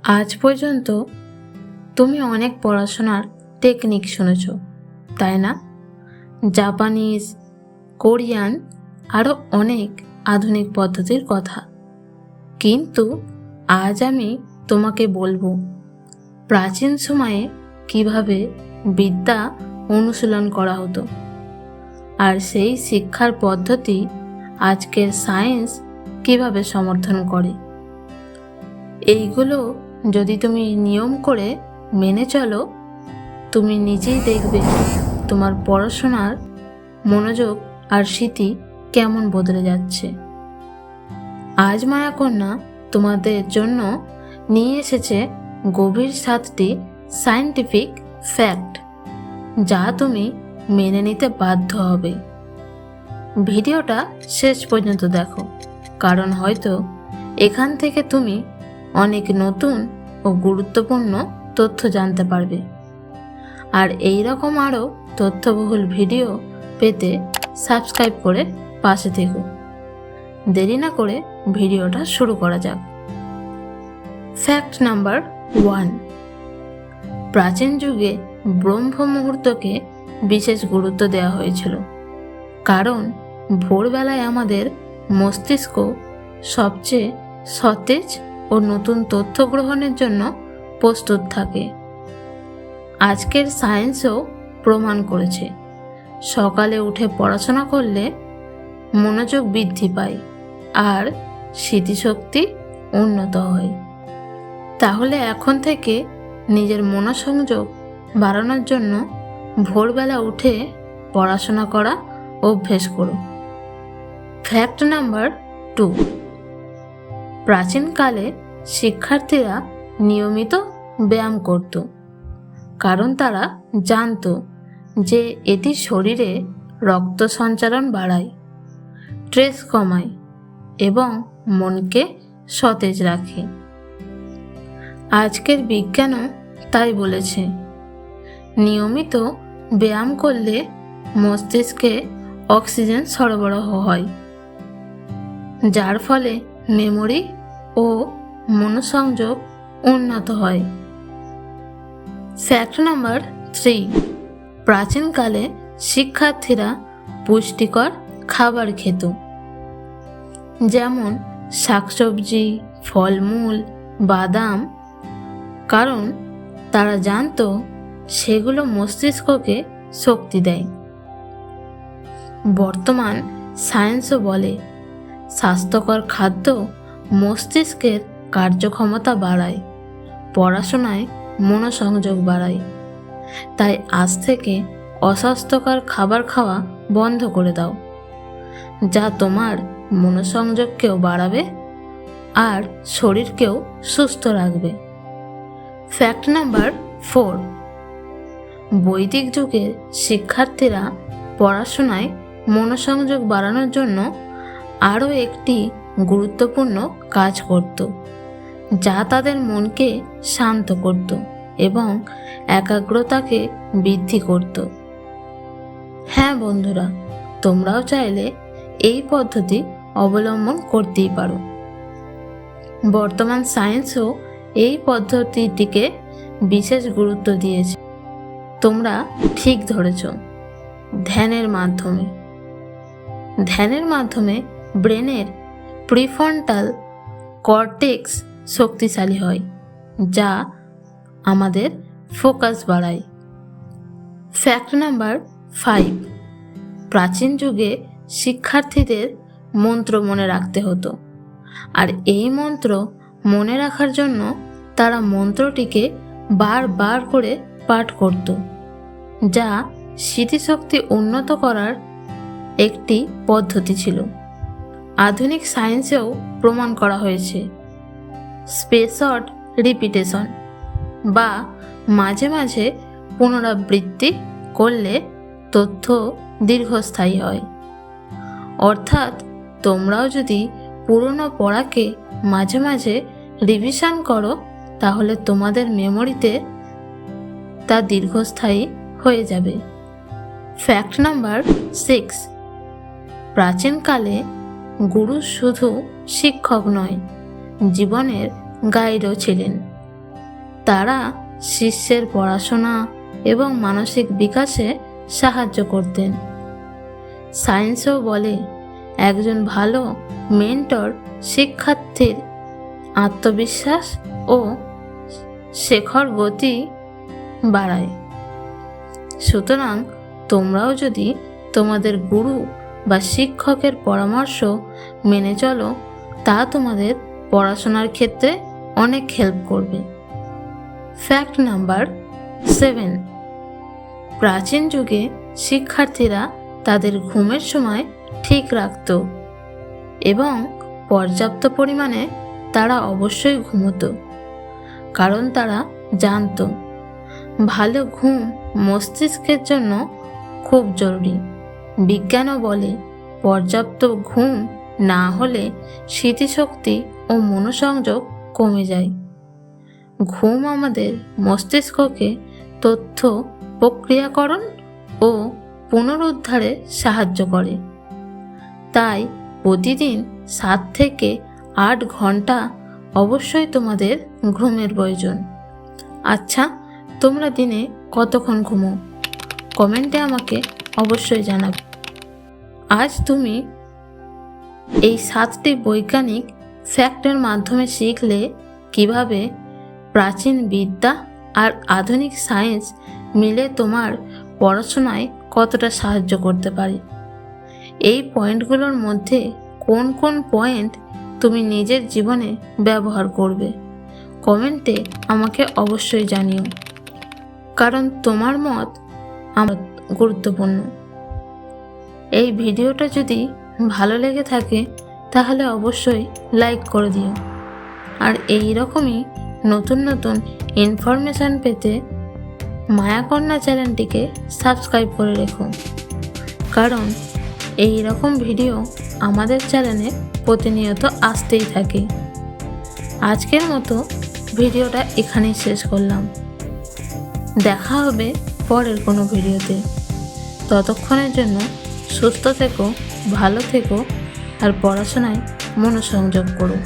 আজ পর্যন্ত তুমি অনেক পড়াশোনার টেকনিক শুনেছ, তাই না? জাপানিজ, কোরিয়ান, আরও অনেক আধুনিক পদ্ধতির কথা। কিন্তু আজ আমি তোমাকে বলবো প্রাচীন সময়ে কিভাবে বিদ্যা অনুশীলন করা হতো, আর সেই শিক্ষার পদ্ধতি আজকের সায়েন্স কিভাবে সমর্থন করে। এইগুলো যদি তুমি নিয়ম করে মেনে চলো, তুমি নিজেই দেখবে তোমার পড়াশোনার মনোযোগ আর স্মৃতি কেমন বদলে যাচ্ছে। আজ মায়াকন্যা তোমাদের জন্য নিয়ে এসেছে গভীর 7টি সায়েন্টিফিক ফ্যাক্ট, যা তুমি মেনে নিতে বাধ্য হবে। ভিডিওটা শেষ পর্যন্ত দেখো, কারণ হয়তো এখান থেকে তুমি অনেক নতুন ও গুরুত্বপূর্ণ তথ্য জানতে পারবে। আর এই রকম আরও তথ্যবহুল ভিডিও পেতে সাবস্ক্রাইব করে পাশে থেকো। দেরি না করে ভিডিওটা শুরু করা যাক। Fact number 1। প্রাচীন যুগে ব্রহ্ম মুহূর্তকে বিশেষ গুরুত্ব দেওয়া হয়েছিল, কারণ ভোরবেলায় আমাদের মস্তিষ্ক সবচেয়ে সতেজ ও নতুন তথ্য গ্রহণের জন্য প্রস্তুত থাকে। আজকের সায়েন্সও প্রমাণ করেছে সকালে উঠে পড়াশোনা করলে মনোযোগ বৃদ্ধি পায় আর স্মৃতিশক্তি উন্নত হয়। তাহলে এখন থেকে নিজের মনোসংযোগ বাড়ানোর জন্য ভোরবেলা উঠে পড়াশোনা করা অভ্যেস করো। Fact number 2। প্রাচীনকালে শিক্ষার্থীরা নিয়মিত ব্যায়াম করত, কারণ তারা জানত যে এটি শরীরে রক্ত সঞ্চালন বাড়ায়, স্ট্রেস কমায় এবং মনকে সতেজ রাখে। আজকের বিজ্ঞানও তাই বলেছে, নিয়মিত ব্যায়াম করলে মস্তিষ্কে অক্সিজেন সরবরাহ হয়, যার ফলে মেমোরি ও মনোসংযোগ উন্নত হয়। Fact number 3। প্রাচীনকালে শিক্ষার্থীরা পুষ্টিকর খাবার খেত, যেমন শাকসবজি, ফলমূল, বাদাম, কারণ তারা জানত সেগুলো মস্তিষ্ককে শক্তি দেয়। বর্তমান সায়েন্সও বলে স্বাস্থ্যকর খাদ্য মস্তিষ্কের কার্যক্ষমতা বাড়ায়, পড়াশোনায় মনোসংযোগ বাড়ায়। তাই আজ থেকে অস্বাস্থ্যকর খাবার খাওয়া বন্ধ করে দাও, যা তোমার মনোসংযোগকেও বাড়াবে আর শরীরকেও সুস্থ রাখবে। Fact number 4। বৈদিক যুগের শিক্ষার্থীরা পড়াশোনায় মনোসংযোগ বাড়ানোর জন্য আরও একটি গুরুত্বপূর্ণ কাজ করত, যা তাদের মনকে শান্ত করত এবং একাগ্রতাকে বৃদ্ধি করত। হ্যাঁ বন্ধুরা, তোমরাও চাইলে এই পদ্ধতি অবলম্বন করতেই পারো। বর্তমান সায়েন্সও এই পদ্ধতিটিকে বিশেষ গুরুত্ব দিয়েছে। তোমরা ঠিক ধরেছ। ধ্যানের মাধ্যমে ব্রেনের প্রিফ্রন্টাল কর্টেক্স শক্তিশালী হয়, যা আমাদের ফোকাস বাড়ায়। Fact number 5। প্রাচীন যুগে শিক্ষার্থীদের মন্ত্র মনে রাখতে হতো, আর এই মন্ত্র মনে রাখার জন্য তারা মন্ত্রটিকে বারবার করে পাঠ করত, যা স্মৃতিশক্তি উন্নত করার একটি পদ্ধতি ছিল। আধুনিক সায়েন্সেও প্রমাণ করা হয়েছে স্পেসড রিপিটেশন বা মাঝে মাঝে পুনরাবৃত্তি করলে তথ্য দীর্ঘস্থায়ী হয়। অর্থাৎ তোমরাও যদি পুরনো পড়াকে মাঝে মাঝে রিভিশন করো, তাহলে তোমাদের মেমোরিতে তা দীর্ঘস্থায়ী হয়ে যাবে। Fact number 6। প্রাচীনকালে গুরু শুধু শিক্ষক নয়, জীবনের গাইডও ছিলেন। তারা শিষ্যের পড়াশোনা এবং মানসিক বিকাশে সাহায্য করতেন। সায়েন্সও বলে একজন ভালো মেন্টর শিক্ষার্থীর আত্মবিশ্বাস ও শেখার গতি বাড়ায়। সুতরাং তোমরাও যদি তোমাদের গুরু বা শিক্ষকের পরামর্শ মেনে চলো, তা তোমাদের পড়াশোনার ক্ষেত্রে অনেক হেল্প করবে। ফ্যাক্ট নাম্বার 7, প্রাচীন যুগে শিক্ষার্থীরা তাদের ঘুমের সময় ঠিক রাখত এবং পর্যাপ্ত পরিমাণে তারা অবশ্যই ঘুমোতো, কারণ তারা জানতো ভালো ঘুম মস্তিষ্কের জন্য খুব জরুরি। বিজ্ঞানও বলে পর্যাপ্ত ঘুম না হলে স্মৃতিশক্তি ও মনোসংযোগ কমে যায়। ঘুম আমাদের মস্তিষ্ককে তথ্য প্রক্রিয়াকরণ ও পুনরুদ্ধারে সাহায্য করে। তাই প্রতিদিন 7 থেকে 8 ঘন্টা অবশ্যই তোমাদের ঘুমের প্রয়োজন। আচ্ছা, তোমরা দিনে কতক্ষণ ঘুমো? কমেন্টে আমাকে অবশ্যই জানাবে। আজ তুমি এই 7টি বৈজ্ঞানিক ফ্যাক্টের মাধ্যমে শিখলে কিভাবে প্রাচীন বিদ্যা আর আধুনিক সায়েন্স মিলে তোমার পড়াশোনায় কতটা সাহায্য করতে পারে। এই পয়েন্টগুলোর মধ্যে কোন কোন পয়েন্ট তুমি নিজের জীবনে ব্যবহার করবে, কমেন্টে আমাকে অবশ্যই জানিও, কারণ তোমার মত আমার গুরুত্বপূর্ণ। এই ভিডিওটা যদি ভালো লেগে থাকে তাহলে অবশ্যই লাইক করে দিও, আর এই রকমই নতুন নতুন ইনফরমেশান পেতে মায়াকন্যা চ্যানেলটিকে সাবস্ক্রাইব করে রেখো, কারণ এই রকম ভিডিও আমাদের চ্যানেলে প্রতিনিয়ত আসতেই থাকে। আজকের মতো ভিডিওটা এখানেই শেষ করলাম। দেখা হবে পরের কোনো ভিডিওতে। ততক্ষণের জন্য সুস্থ থেকো, ভালো থেকো আর পড়াশোনায় মনোসংযোগ করো।